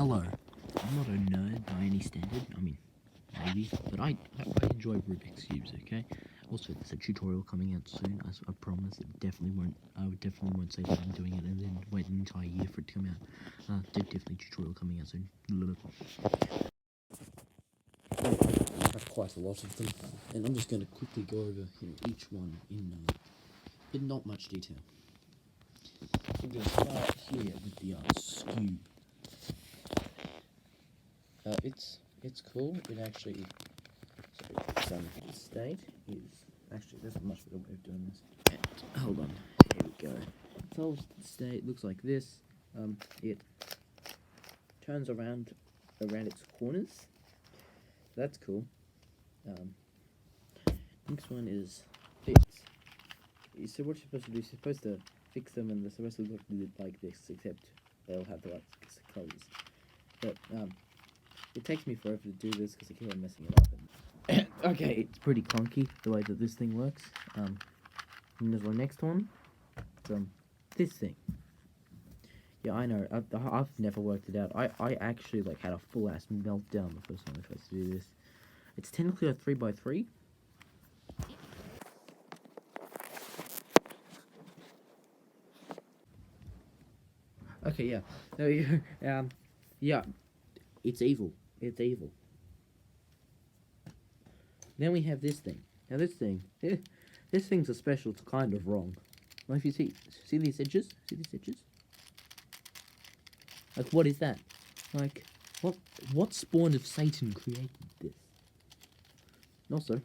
Hello, I'm not a nerd by any standard, I mean, maybe, but I enjoy Rubik's Cubes, okay? Also, there's a tutorial coming out soon, as I promise. I definitely won't say that I'm doing it and then wait an entire year for it to come out. Definitely tutorial coming out soon. I have quite a lot of them, and I'm just going to quickly go over each one in not much detail. I'm going to start here with the skew. It's cool. It actually, state is actually there's a much better way of doing this. And, hold on, here we go. Solid state looks like this. It turns around its corners. That's cool. Next one is fix. So what you're supposed to do? You're supposed to fix them, and they're supposed to look like this, except they'll have the right colors. But it takes me forever to do this because I keep on messing it up. And okay, it's pretty clunky the way that this thing works. And there's the next one. It's this thing. Yeah, I know. I've never worked it out. I actually had a full ass meltdown the first time I tried to do this. It's technically a 3x3. Okay, yeah. There you go. Yeah. It's evil. It's evil. Then we have this thing. Now this thing's a special. It's kind of wrong. Well, if you see these edges? See these edges? What is that? What spawn of Satan created this? And also,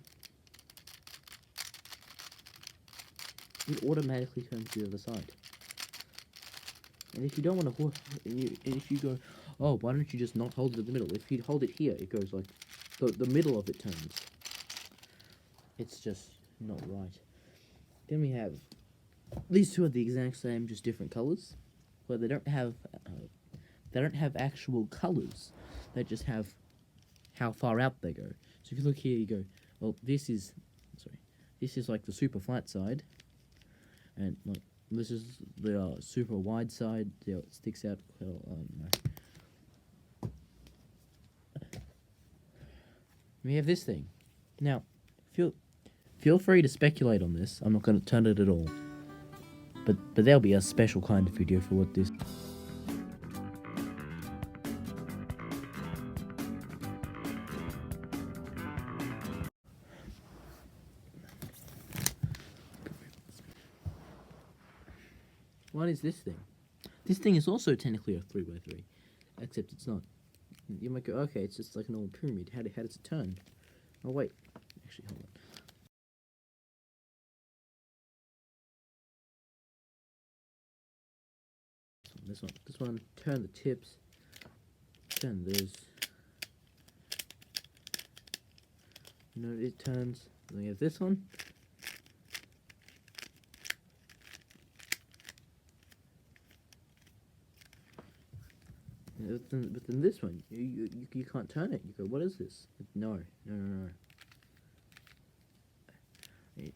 it automatically turns to the other side. And if you don't want to, if you go, oh, why don't you just not hold it in the middle? If you hold it here, it goes like, the middle of it turns. It's just not right. Then we have, these two are the exact same, just different colors. But they don't have actual colors. They just have how far out they go. So if you look here, you go, well, this is like the super flat side. And this is the super wide side. Yeah, it sticks out. Well, no. We have this thing. Now, feel free to speculate on this. I'm not going to turn it at all. But there'll be a special kind of video for what this. What is this thing? This thing is also technically a 3x3, except it's not. You might go, okay, it's just like an old pyramid. How does it turn? Oh wait, actually, hold on. This one. Turn the tips. Turn those. It turns. Then we have this one. But then this one, you can't turn it. You go, what is this? No. And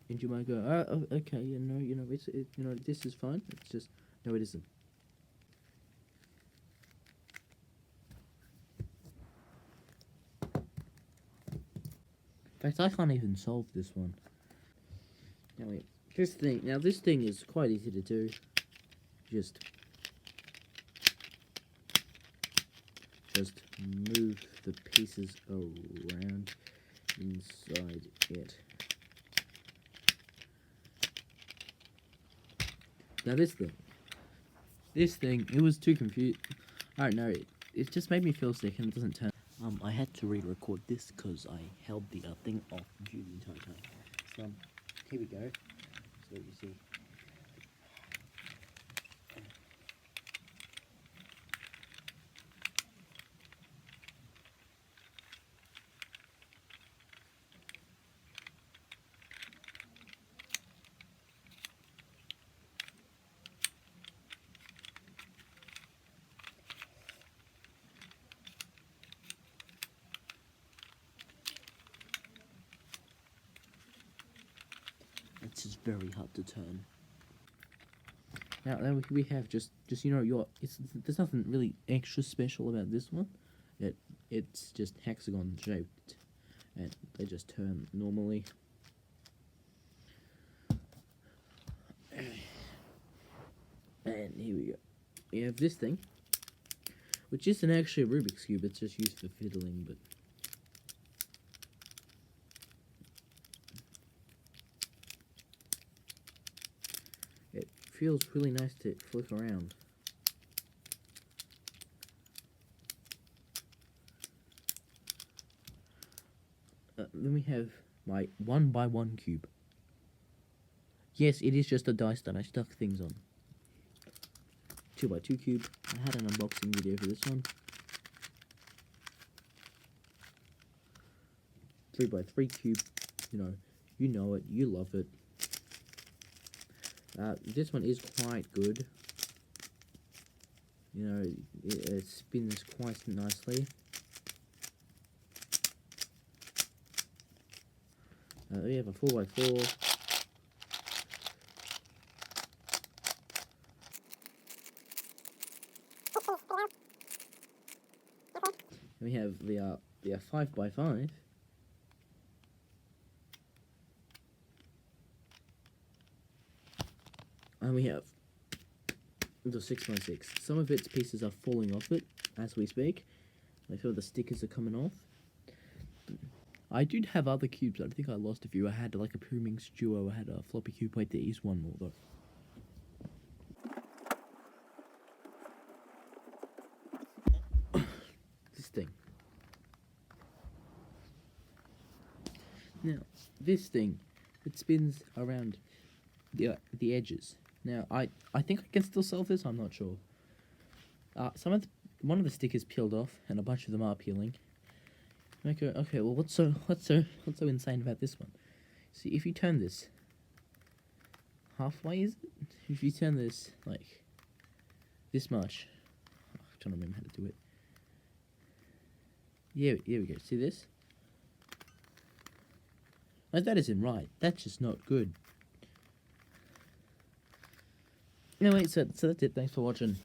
you might go, oh, okay, this is fine. It's just, no, it isn't. In fact, I can't even solve this one. Now wait, this thing is quite easy to do. Just move the pieces around inside it. Now this thing, it was too confused. I don't know, it just made me feel sick and it doesn't turn. I had to re-record this because I held the thing off the entire time. So, here we go. So you see. It's just very hard to turn. Now then we have just just there's nothing really extra special about this one. It's just hexagon shaped, and they just turn normally. And here we go. We have this thing, which isn't actually a Rubik's Cube, it's just used for fiddling, but it feels really nice to flick around. Then we have my 1x1 cube. Yes, it is just a dice that I stuck things on. 2x2 cube. I had an unboxing video for this one. 3x3 cube. You know it. You love it. This one is quite good. It spins quite nicely. We have a 4x4. We have the 5x5. And we have the 6x6. Some of its pieces are falling off it as we speak. I feel the stickers are coming off. I did have other cubes. I think I lost a few. I had like a Pyraminx Duo. I had a floppy cube. Wait, there is one more though. This thing. Now, this thing, it spins around the edges. Now, I think I can still sell this. I'm not sure. One of the stickers peeled off, and a bunch of them are peeling. Okay. Well, what's so insane about this one? See, if you turn this halfway, is it? If you turn this like this much, I'm trying to remember how to do it. Yeah, here we go. See this? Like, that isn't right. That's just not good. Anyway, so that's it. Thanks for watching.